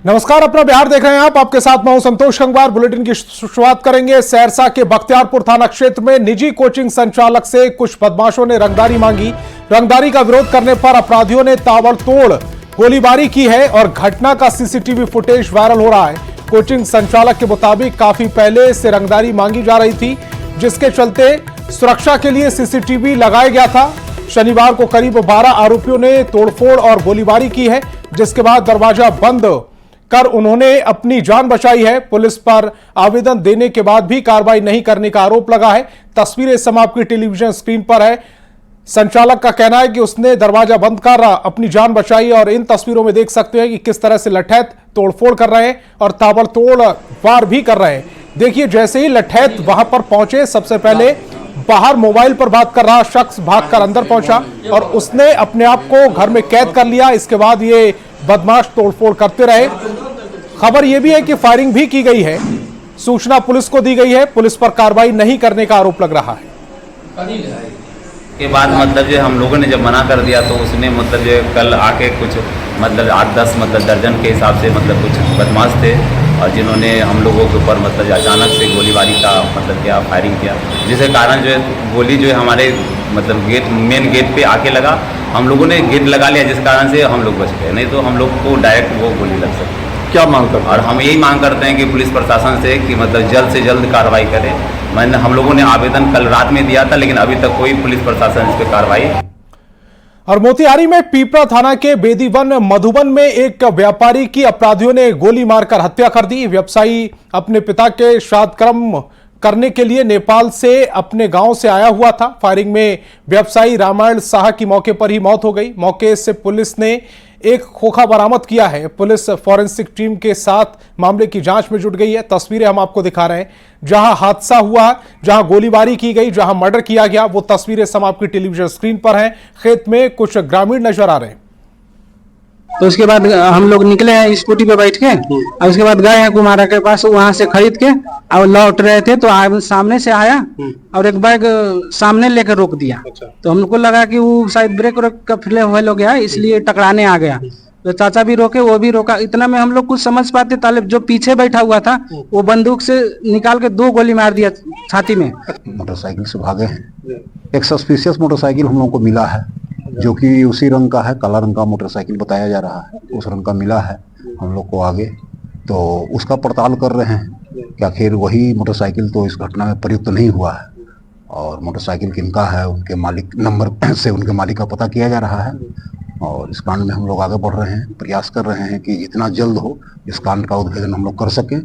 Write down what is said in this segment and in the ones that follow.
नमस्कार, अपना बिहार देख रहे हैं आप। आपके साथ मैं हूं संतोष गंगवार। बुलेटिन की शुरुआत करेंगे। सहरसा के बख्तियारपुर थाना क्षेत्र में निजी कोचिंग संचालक से कुछ बदमाशों ने रंगदारी मांगी। रंगदारी का विरोध करने पर अपराधियों ने ताबड़तोड़ गोलीबारी की है और घटना का सीसीटीवी फुटेज वायरल हो रहा है। कोचिंग संचालक के मुताबिक काफी पहले से रंगदारी मांगी जा रही थी, जिसके चलते सुरक्षा के लिए सीसीटीवी लगाया गया था। शनिवार को करीब 12 आरोपियों ने तोड़फोड़ और गोलीबारी की है, जिसके बाद दरवाजा बंद कर उन्होंने अपनी जान बचाई है। पुलिस पर आवेदन देने के बाद भी कार्रवाई नहीं करने का आरोप लगा है। तस्वीरें इस समय आपकी टेलीविजन स्क्रीन पर है। संचालक का कहना है कि उसने दरवाजा बंद कर अपनी जान बचाई और इन तस्वीरों में देख सकते हैं कि किस तरह से लठैत तोड़फोड़ कर रहे हैं और ताबड़तोड़ वार भी कर रहे हैं। देखिए, जैसे ही लठैत वहां पर पहुंचे, सबसे पहले बाहर मोबाइल पर बात कर रहा शख्स भागकर अंदर पहुंचा और उसने अपने आप को घर में कैद कर लिया। इसके बाद ये बदमाश तोड़फोड़ करते रहे। खबर यह भी है कि फायरिंग भी की गई है। सूचना पुलिस को दी गई है। पुलिस पर कार्रवाई नहीं करने का आरोप लग रहा है। के बाद मतलब जो हम लोगों ने जब मना कर दिया तो उसने मतलब जो कल आके कुछ मतलब 8-10 मतलब दर्जन के हिसाब से मतलब कुछ बदमाश थे और जिन्होंने हम लोगों के ऊपर मतलब अचानक से गोलीबारी का मतलब क्या फायरिंग किया, जिसके कारण जो है गोली जो है हमारे मतलब मेन गेट पे आके लगा। हम लोगों ने गेट लगा लिया, जिस कारण से हम लोग बच गए, नहीं तो हम लोग को डायरेक्ट वो गोली लग सकती। क्या मांग करते हैं? और हम यही मांग करते हैं कि पुलिस प्रशासन से कि मतलब जल्द से जल्द कार्रवाई करें। हम लोगों ने आवेदन कल रात में दिया था, लेकिन अभी तक कोई पुलिस प्रशासन इस पर कार्रवाई। और मोतिहारी में पीपरा थाना के बेदीवन मधुबन में एक व्यापारी की अपराधियों ने गोली मारकर हत्या कर दी। व्यवसायी अपने पिता के श्राद्ध कर्म करने के लिए नेपाल से अपने गांव से आया हुआ था। फायरिंग में व्यवसायी रामायण शाह की मौके पर ही मौत हो गई। मौके से पुलिस ने एक खोखा बरामद किया है। पुलिस फॉरेंसिक टीम के साथ मामले की जांच में जुट गई है। तस्वीरें हम आपको दिखा रहे हैं। जहां हादसा हुआ, जहां गोलीबारी की गई, जहां मर्डर किया गया, वो तस्वीरें सब आपकी टेलीविजन स्क्रीन पर हैं। खेत में कुछ ग्रामीण नजर आ रहे हैं। तो उसके बाद हम लोग निकले हैं स्कूटी पे बैठ के और उसके बाद गए हैं कुमारा के पास, वहां से खरीद के और लौट रहे थे तो सामने से आया और एक बैग सामने लेकर रोक दिया। तो हमको लगा कि वो शायद ब्रेक का फेल हो गया, इसलिए टकराने आ गया। तो चाचा भी रोके, वो भी रोका। इतना में हम लोग कुछ समझ पाते, तालिब जो पीछे बैठा हुआ था वो बंदूक से निकाल के 2 गोली मार दिया छाती में। मोटरसाइकिल से भागे हैं। एक सस्पिशियस मोटरसाइकिल हम लोग को मिला है, जो कि उसी रंग का है, काला रंग का मोटरसाइकिल बताया जा रहा है। उस रंग का मिला है हम लोग को आगे, तो उसका पड़ताल कर रहे हैं कि आखिर वही मोटरसाइकिल तो इस घटना में प्रयुक्त नहीं हुआ है और मोटरसाइकिल किनका है, उनके मालिक नंबर से उनके मालिक का पता किया जा रहा है। और इस कांड में हम लोग आगे बढ़ रहे हैं, प्रयास कर रहे हैं कि जितना जल्द हो इस कांड का उद्भेदन हम लोग कर सकें।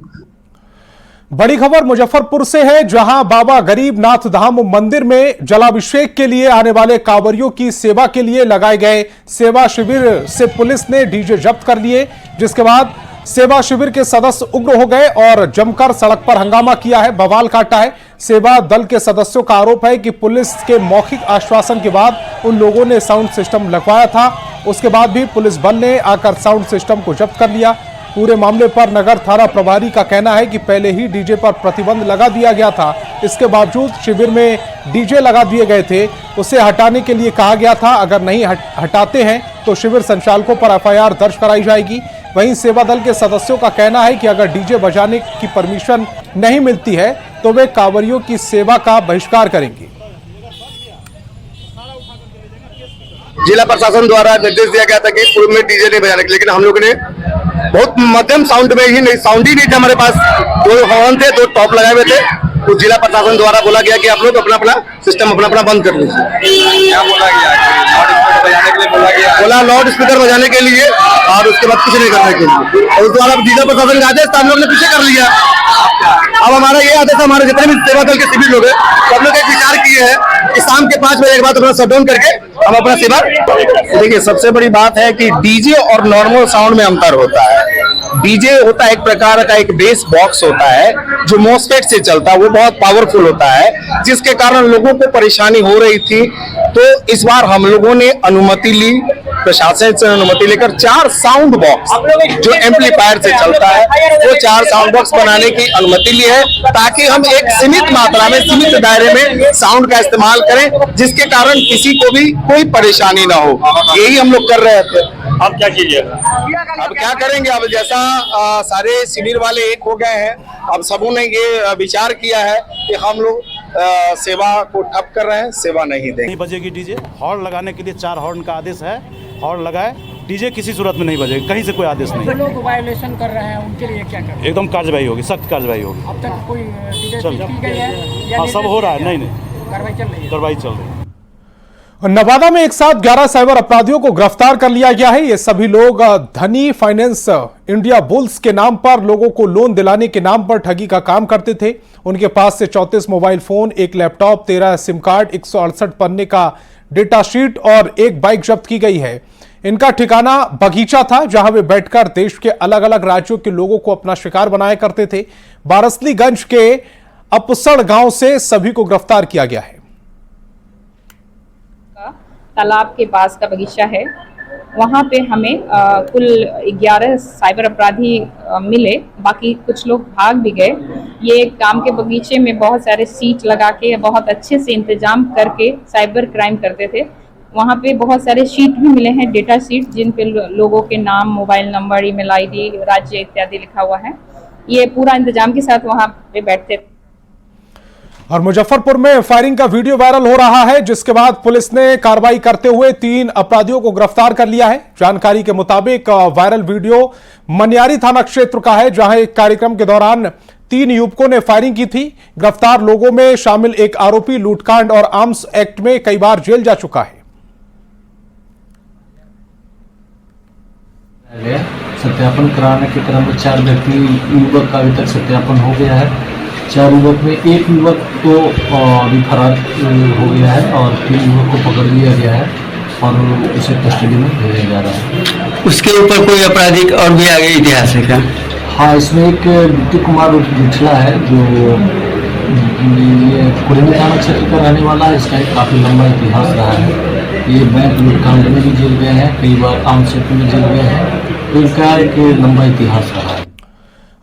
बड़ी खबर मुजफ्फरपुर से है, जहां बाबा गरीबनाथ धाम मंदिर में जलाभिषेक के लिए आने वाले कांवरियों की सेवा के लिए लगाए गए सेवा शिविर से पुलिस ने डीजे जब्त कर लिए, जिसके बाद सेवा शिविर के सदस्य उग्र हो गए और जमकर सड़क पर हंगामा किया है, बवाल काटा है। सेवा दल के सदस्यों का आरोप है कि पुलिस के मौखिक आश्वासन के बाद उन लोगों ने साउंड सिस्टम लगवाया था, उसके बाद भी पुलिस बल ने आकर साउंड सिस्टम को जब्त कर लिया। पूरे मामले पर नगर थाना प्रभारी का कहना है कि पहले ही डीजे पर प्रतिबंध लगा दिया गया था। इसके बावजूद शिविर में डीजे लगा दिए गए थे, उसे हटाने के लिए कहा गया था। अगर नहीं हटाते हैं तो शिविर संचालकों पर एफआईआर दर्ज कराई जाएगी। वहीं सेवा दल के सदस्यों का कहना है कि अगर डीजे बजाने की परमिशन नहीं मिलती है तो वे कांवरियों की सेवा का बहिष्कार करेंगे। जिला प्रशासन द्वारा निर्देश दिया गया था कि पूर्व में डीजे नहीं बजाने के, लेकिन हम लोगों ने बहुत मध्यम साउंड में ही नहीं, साउंड ही नहीं था हमारे पास। 2 हॉर्न थे, 2 टॉप लगाए हुए थे। तो जिला प्रशासन द्वारा बोला गया कि आप लोग अपना अपना सिस्टम अपना बंद कर दीजिए। क्या बोला गया? बजाने के लिए बोला गया, बोला लाउड स्पीकर बजाने के लिए और उसके बाद कुछ नहीं करने के लिए। और उस द्वारा जिला प्रशासन का आदेश था, हम लोग ने पीछे कर लिया। अब हमारा ये आदेश है, हमारे जितने भी सेवा दल के शिविर लोग हैं सब लोग एक विचार किए हैं कि शाम के 5 बजे के बाद अपना शटडाउन करके हम अपना सेवा। देखिए, सबसे बड़ी बात है कि डीजे और नॉर्मल साउंड में अंतर होता है। डीजे होता है एक प्रकार का एक बेस बॉक्स होता है जो मॉस्फेट से चलता है, वो बहुत पावरफुल होता है, जिसके कारण लोगों को परेशानी हो रही थी। तो इस बार हम लोगों ने अनुमति ली, प्रशासन से अनुमति लेकर 4 साउंड बॉक्स जो एम्पलीफायर से चलता है वो 4 साउंड बॉक्स बनाने की अनुमति ली है, ताकि हम एक सीमित मात्रा में, सीमित दायरे में साउंड का इस्तेमाल करें, जिसके कारण किसी को भी कोई परेशानी ना हो। यही हम लोग कर रहे थे। अब क्या कीजिएगा? अब क्या करेंगे? अब जैसा सारे शिविर वाले एक हो गए हैं, अब सबों ने ये विचार किया है कि हम लोग सेवा को ठप कर रहे हैं, सेवा नहीं देंगे। नहीं बजेगी डीजे। हॉर्न लगाने के लिए 4 हॉर्न का आदेश है, हॉर्न लगाए, डीजे किसी सूरत में नहीं बजेगा, कहीं से कोई आदेश नहीं। जो लोग वायलेशन कर रहे हैं उनके लिए क्या करें? एकदम कार्रवाई होगी, सख्त कार्रवाई होगी। अब तक कोई डीजे चल की गई है? हाँ, सब हो रहा है। नहीं कार्रवाई चल रही है। कार्रवाई चल रही है। नवादा में एक साथ 11 साइबर अपराधियों को गिरफ्तार कर लिया गया है। ये सभी लोग धनी फाइनेंस इंडिया बुल्स के नाम पर लोगों को लोन दिलाने के नाम पर ठगी का काम करते थे। उनके पास से 34 mobile phone, 1 laptop, 13 SIM card, 168 पन्ने का डेटा शीट और 1 बाइक जब्त की गई है। इनका ठिकाना बगीचा था, जहां वे बैठकर देश के अलग अलग राज्यों के लोगों को अपना शिकार बनाया करते थे। बारसलीगंज के अपसड़ गांव से सभी को गिरफ्तार किया गया है। तालाब के पास का बगीचा है, वहाँ पे हमें कुल 11 साइबर अपराधी मिले, बाकी कुछ लोग भाग भी गए। ये काम के बगीचे में बहुत सारे सीट लगा के बहुत अच्छे से इंतजाम करके साइबर क्राइम करते थे। वहाँ पे बहुत सारे शीट भी मिले हैं, डेटा शीट, जिन पे लोगों के नाम, मोबाइल नंबर, ईमेल आईडी, राज्य इत्यादि लिखा हुआ है। ये पूरा इंतजाम के साथ वहाँ पे बैठते थे। और मुजफ्फरपुर में फायरिंग का वीडियो वायरल हो रहा है, जिसके बाद पुलिस ने कार्रवाई करते हुए 3 अपराधियों को गिरफ्तार कर लिया है। जानकारी के मुताबिक वायरल वीडियो मनियारी थाना क्षेत्र का है, जहां एक कार्यक्रम के दौरान 3 युवकों ने फायरिंग की थी। गिरफ्तार लोगों में शामिल एक आरोपी लूटकांड और आर्म्स एक्ट में कई बार जेल जा चुका है। सत्यापन कराने के क्रम में 4 व्यक्ति युवक का अभी तक सत्यापन हो गया है। 4 युवक में 1 युवक तो अभी फरार हो गया है और 3 युवक को पकड़ लिया गया है और उसे कस्टडी में भेजा जा रहा है। उसके ऊपर कोई आपराधिक और भी आगे इतिहास है क्या? हाँ, इसमें एक बिट्टू कुमार बिठला है, जो ये कुरेली थाना क्षेत्र का रहने वाला है। इसका एक काफ़ी लंबा इतिहास रहा है। ये बैंक लूटकांड में भी जेल गए हैं, कई बार आर्म्स एक्ट में जेल गए हैं, तो इनका एक लंबा इतिहास रहा है।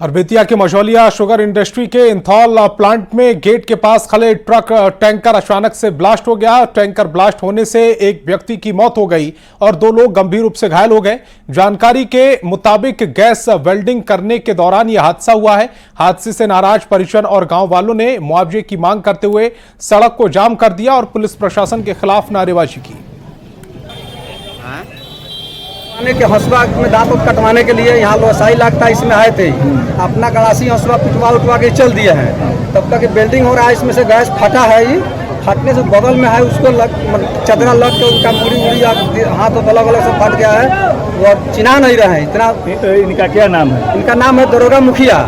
और बेतिया के मझौलिया शुगर इंडस्ट्री के इंथॉल प्लांट में गेट के पास खड़े ट्रक टैंकर अचानक से ब्लास्ट हो गया। टैंकर ब्लास्ट होने से एक व्यक्ति की मौत हो गई और 2 लोग गंभीर रूप से घायल हो गए। जानकारी के मुताबिक गैस वेल्डिंग करने के दौरान यह हादसा हुआ है। हादसे से नाराज परिजन और गांव वालों ने मुआवजे की मांग करते हुए सड़क को जाम कर दिया और पुलिस प्रशासन के खिलाफ नारेबाजी की। के हंसुआ में दांत कटवाने के लिए यहाँ लोसाई लगता, इसमें आए थे, अपना गड़ासी हंसुआ पिटवा के चल दिए हैं। तब तक वेल्डिंग हो रहा है, इसमें से गैस फटा है। ये फटने से बगल में है, उसको चदरा लग के उनका मुड़ी हाथ अलग अलग से फट गया है, वो चिन्हा नहीं रहे इतना। इनका क्या नाम है? इनका नाम है दरोगा मुखिया।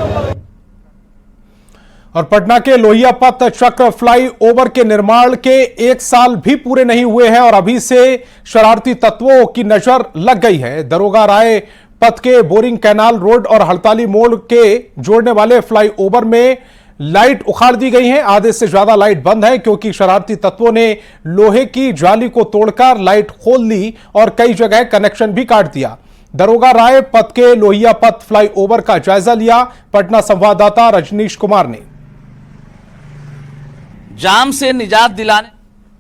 और पटना के लोहिया पथ चक्र फ्लाई ओवर के निर्माण के 1 साल भी पूरे नहीं हुए हैं और अभी से शरारती तत्वों की नजर लग गई है। दरोगा राय पथ के बोरिंग कैनाल रोड और हड़ताली मोड़ के जोड़ने वाले फ्लाई ओवर में लाइट उखाड़ दी गई है। आधे से ज्यादा लाइट बंद है, क्योंकि शरारती तत्वों ने लोहे की जाली को तोड़कर लाइट खोल ली और कई जगह कनेक्शन भी काट दिया। दरोगा राय पथ के लोहिया पथ फ्लाई ओवर का जायजा लिया पटना संवाददाता रजनीश कुमार ने। जाम से निजात दिलाने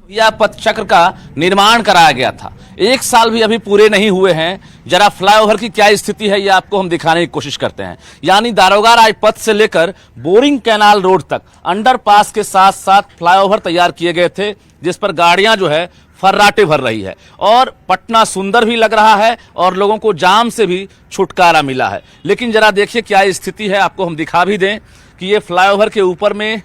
या पथ चक्र का निर्माण कराया गया था। 1 साल भी अभी पूरे नहीं हुए हैं। जरा फ्लाईओवर की क्या स्थिति है ये आपको हम दिखाने की कोशिश करते हैं। यानी दारोगा राय पथ से लेकर बोरिंग कैनाल रोड तक अंडरपास के साथ साथ फ्लाईओवर तैयार किए गए थे, जिस पर गाड़ियां जो है फर्राटे भर रही है और पटना सुंदर भी लग रहा है और लोगों को जाम से भी छुटकारा मिला है। लेकिन जरा देखिए क्या स्थिति है, आपको हम दिखा भी दें कि ये फ्लाईओवर के ऊपर में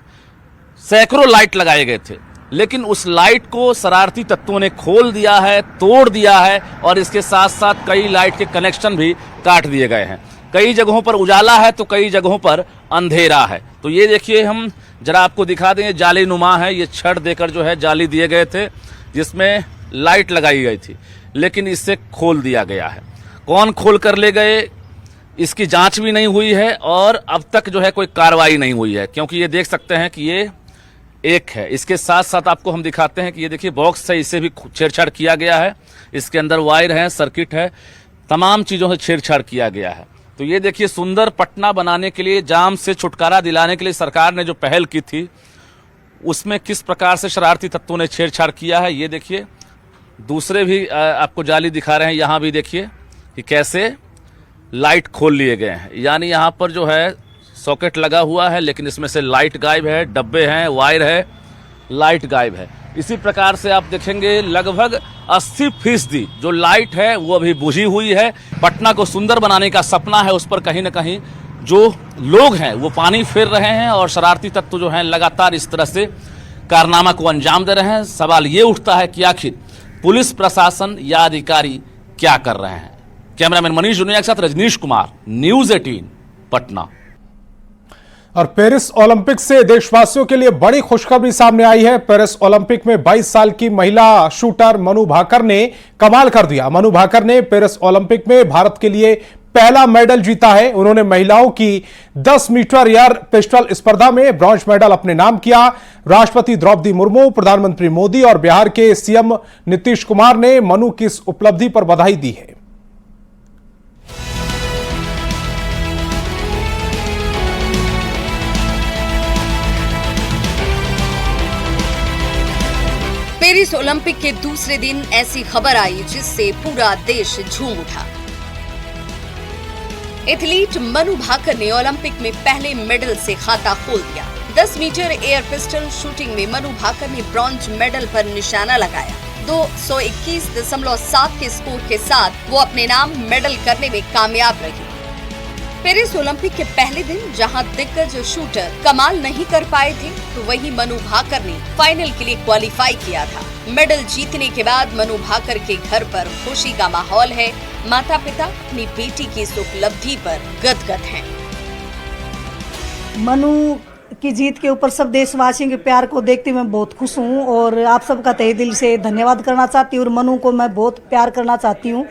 सैकड़ों लाइट लगाए गए थे, लेकिन उस लाइट को शरारती तत्वों ने खोल दिया है, तोड़ दिया है और इसके साथ साथ कई लाइट के कनेक्शन भी काट दिए गए हैं। कई जगहों पर उजाला है तो कई जगहों पर अंधेरा है। तो ये देखिए, हम जरा आपको दिखा दें, जाली नुमा है, ये छड़ देकर जो है जाली दिए गए थे जिसमें लाइट लगाई गई थी, लेकिन इससे खोल दिया गया है। कौन खोल कर ले गए इसकी जांच भी नहीं हुई है और अब तक जो है कोई कार्रवाई नहीं हुई है, क्योंकि ये देख सकते हैं कि ये एक है। इसके साथ साथ आपको हम दिखाते हैं कि ये देखिए बॉक्स है, इसे भी छेड़छाड़ किया गया है। इसके अंदर वायर है, सर्किट है, तमाम चीज़ों से छेड़छाड़ किया गया है। तो ये देखिए, सुंदर पटना बनाने के लिए, जाम से छुटकारा दिलाने के लिए सरकार ने जो पहल की थी, उसमें किस प्रकार से शरारती तत्वों ने छेड़छाड़ किया है। ये देखिए, दूसरे भी आपको जाली दिखा रहे हैं, यहाँ भी देखिए कि कैसे लाइट खोल लिए गए हैं। यानी यहाँ पर जो है सॉकेट लगा हुआ है, लेकिन इसमें से लाइट गायब है, डब्बे हैं, वायर है, लाइट गायब है। इसी प्रकार से आप देखेंगे लगभग 80% जो लाइट है वो अभी बुझी हुई है। पटना को सुंदर बनाने का सपना है, उस पर कहीं ना कहीं जो लोग हैं वो पानी फेर रहे हैं और शरारती तत्व जो हैं लगातार इस तरह से कारनामा को अंजाम दे रहे हैं। सवाल ये उठता है कि आखिर पुलिस प्रशासन या अधिकारी क्या कर रहे हैं। कैमरामैन मनीष जुनिया के साथ रजनीश कुमार, न्यूज़ 18 पटना। और पेरिस ओलंपिक से देशवासियों के लिए बड़ी खुशखबरी सामने आई है। पेरिस ओलंपिक में 22 साल की महिला शूटर मनु भाकर ने कमाल कर दिया। मनु भाकर ने पेरिस ओलंपिक में भारत के लिए पहला मेडल जीता है। उन्होंने महिलाओं की 10 मीटर एयर पिस्टल स्पर्धा में ब्रॉन्ज मेडल अपने नाम किया। राष्ट्रपति द्रौपदी मुर्मू, प्रधानमंत्री मोदी और बिहार के सीएम नीतीश कुमार ने मनु की इस उपलब्धि पर बधाई दी है। पेरिस ओलंपिक के दूसरे दिन ऐसी खबर आई जिससे पूरा देश झूम उठा। एथलीट मनु भाकर ने ओलंपिक में पहले मेडल से खाता खोल दिया। 10 मीटर एयर पिस्टल शूटिंग में मनु भाकर ने ब्रॉन्ज मेडल पर निशाना लगाया। 221.7 के स्कोर के साथ वो अपने नाम मेडल करने में कामयाब रही। पेरिस ओलंपिक के पहले दिन जहां दिग्गज शूटर कमाल नहीं कर पाए थे, तो वहीं मनु भाकर ने फाइनल के लिए क्वालिफाई किया था। मेडल जीतने के बाद मनु भाकर के घर पर खुशी का माहौल है। माता पिता अपनी बेटी की इस उपलब्धि पर गदगद हैं। मनु की जीत के ऊपर सब देशवासियों के प्यार को देखते मैं बहुत खुश हूँ और आप सबका तहे दिल से धन्यवाद करना चाहती हूँ और मनु को मैं बहुत प्यार करना चाहती हूँ।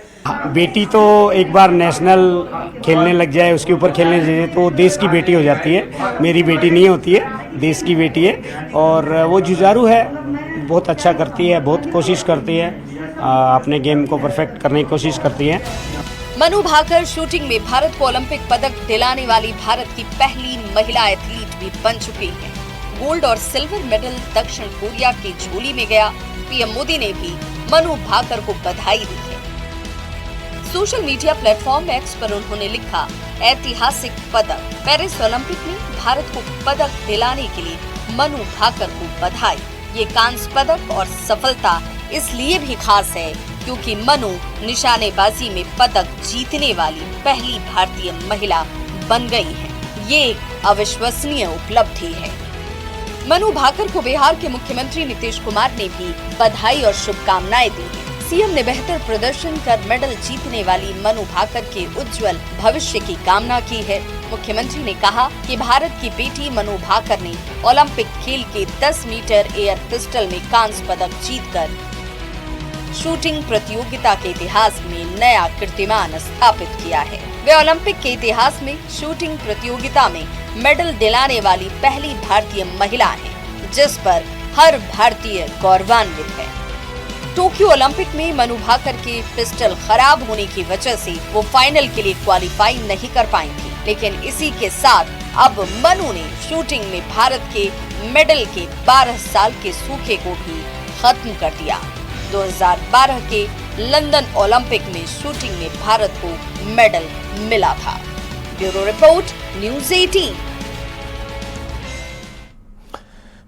बेटी तो एक बार नेशनल खेलने लग जाए, उसके ऊपर खेलने जाए तो देश की बेटी हो जाती है। मेरी बेटी नहीं होती है, देश की बेटी है और वो जुझारू है, बहुत अच्छा करती है, बहुत कोशिश करती है, अपने गेम को परफेक्ट करने की कोशिश करती है। मनु भाकर शूटिंग में भारत को ओलंपिक पदक दिलाने वाली भारत की पहली महिला एथलीट भी बन चुकी है। गोल्ड और सिल्वर मेडल दक्षिण कोरिया की झोली में गया। पीएम मोदी ने भी मनु भाकर को बधाई दी है। सोशल मीडिया प्लेटफॉर्म एक्स पर उन्होंने लिखा, ऐतिहासिक पदक। पेरिस ओलंपिक में भारत को पदक दिलाने के लिए मनु भाकर को बधाई। ये कांस्य पदक और सफलता इसलिए भी खास है क्योंकि मनु निशानेबाजी में पदक जीतने वाली पहली भारतीय महिला बन गई है। ये एक अविश्वसनीय उपलब्धि है। मनु भाकर को बिहार के मुख्यमंत्री नीतीश कुमार ने भी बधाई और शुभकामनाएं दी हैं। सीएम ने बेहतर प्रदर्शन कर मेडल जीतने वाली मनु भाकर के उज्जवल भविष्य की कामना की है। मुख्यमंत्री ने कहा कि भारत की बेटी मनु भाकर ने ओलंपिक खेल के 10 मीटर एयर पिस्टल में कांस्य पदक जीतकर शूटिंग प्रतियोगिता के इतिहास में नया कीर्तिमान स्थापित किया है। वे ओलंपिक के इतिहास में शूटिंग प्रतियोगिता में मेडल दिलाने वाली पहली भारतीय महिला हैं, जिस पर हर भारतीय गौरवान्वित है। टोक्यो ओलंपिक में मनु भाकर के पिस्टल खराब होने की वजह से वो फाइनल के लिए क्वालिफाई नहीं कर पाई थी, लेकिन इसी के साथ अब मनु ने शूटिंग में भारत के मेडल के 12 साल के सूखे को भी खत्म कर दिया। 2012 के लंदन ओलंपिक में शूटिंग में भारत को मेडल मिला था। Bureau report, news 18।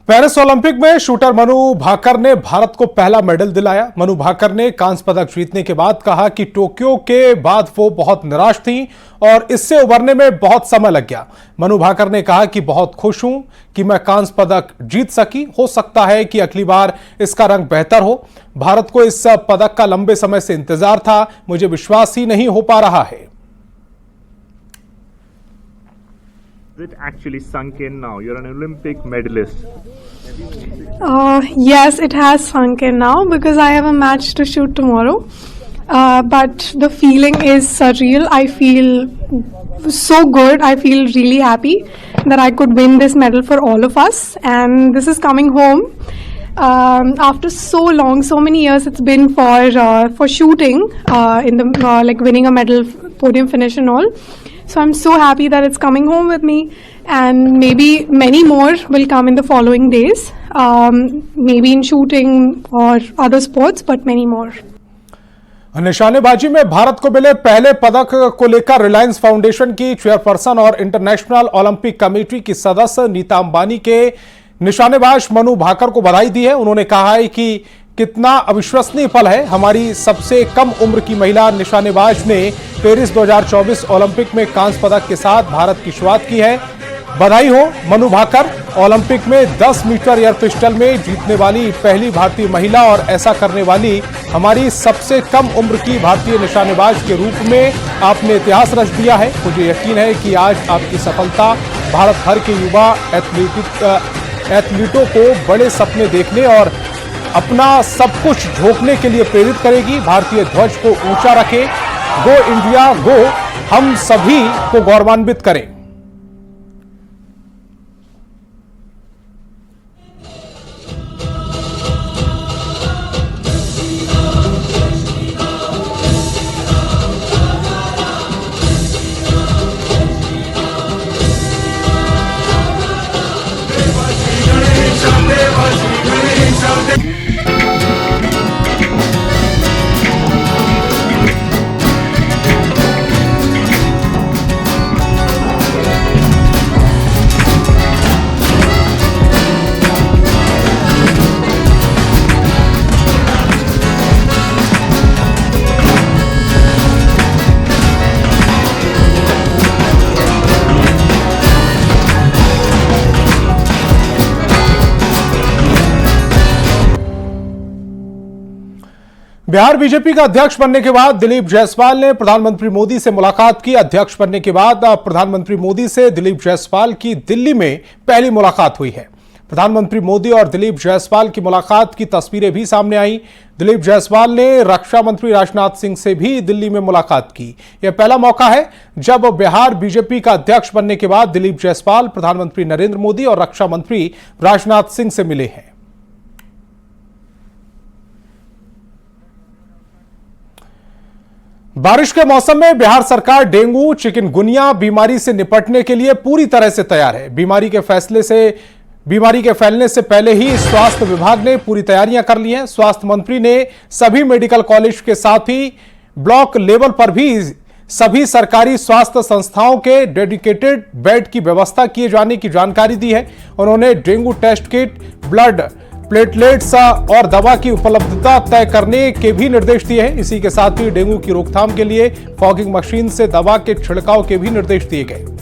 Paris Olympic में शूटर मनु भाकर ने भारत को पहला मेडल दिलाया। मनु भाकर ने कांस्य पदक जीतने के बाद कहा कि टोक्यो के बाद वो बहुत निराश थी और इससे उबरने में बहुत समय लग गया। मनु भाकर ने कहा कि बहुत खुश हूं कि मैं कांस्य पदक जीत सकी। हो सकता है कि अगली बार इसका रंग बेहतर हो। भारत को इस पदक का लंबे समय से इंतजार था, मुझे विश्वास ही नहीं हो पा रहा है। It actually sunk in now. You're an Olympic medalist. Yes, it has sunk in now because I have a match to shoot tomorrow. But the feeling is surreal. I feel so good. I feel really happy that I could win this medal for all of us. And this is coming home after so long, so many years. It's been for shooting in the like winning a medal, podium finish and all. So I'm so happy that it's coming home with me, and maybe many more will come in the following days, maybe in shooting or other sports, but many more. निशानेबाजी में भारत को मिले पहले पदक को लेकर Reliance foundation की chairperson और इंटरनेशनल ओलंपिक कमेटी की सदस्य नीता अंबानी के निशानेबाज मनु भाकर को बधाई दी है। उन्होंने कहा है कि कितना अविश्वसनीय पल है, हमारी सबसे कम उम्र की महिला निशानेबाज ने पेरिस 2024 ओलंपिक में कांस्य पदक के साथ भारत की शुरुआत की है। बधाई हो मनु भाकर, ओलंपिक में 10 मीटर एयर पिस्टल में जीतने वाली पहली भारतीय महिला और ऐसा करने वाली हमारी सबसे कम उम्र की भारतीय निशानेबाज के रूप में आपने इतिहास रच दिया है। मुझे यकीन है कि आज आपकी सफलता भारत भर के युवा एथलीटों को बड़े सपने देखने और अपना सब कुछ झोंकने के लिए प्रेरित करेगी। भारतीय ध्वज को ऊंचा रखें, गो इंडिया गो, हम सभी को गौरवान्वित करें। बिहार बीजेपी का अध्यक्ष बनने के बाद दिलीप जायसवाल ने प्रधानमंत्री मोदी से मुलाकात की। अध्यक्ष बनने के बाद प्रधानमंत्री मोदी से दिलीप जायसवाल की दिल्ली में पहली मुलाकात हुई है। प्रधानमंत्री मोदी और दिलीप जायसवाल की मुलाकात की तस्वीरें भी सामने आई। दिलीप जायसवाल ने रक्षा मंत्री राजनाथ सिंह से भी दिल्ली में मुलाकात की। यह पहला मौका है जब बिहार बीजेपी का अध्यक्ष बनने के बाद दिलीप जायसवाल प्रधानमंत्री नरेंद्र मोदी और रक्षा मंत्री राजनाथ सिंह से मिले हैं। बारिश के मौसम में बिहार सरकार डेंगू चिकनगुनिया बीमारी से निपटने के लिए पूरी तरह से तैयार है। बीमारी के फैलने से पहले ही स्वास्थ्य विभाग ने पूरी तैयारियां कर ली हैं। स्वास्थ्य मंत्री ने सभी मेडिकल कॉलेज के साथ ही ब्लॉक लेवल पर भी सभी सरकारी स्वास्थ्य संस्थाओं के डेडिकेटेड बेड की व्यवस्था किए जाने की जानकारी दी है। उन्होंने dengue test kit, blood platelets और दवा की उपलब्धता तय करने के भी निर्देश दिए हैं। इसी के साथ ही डेंगू की रोकथाम के लिए फॉगिंग मशीन से दवा के छिड़काव के भी निर्देश दिए गए।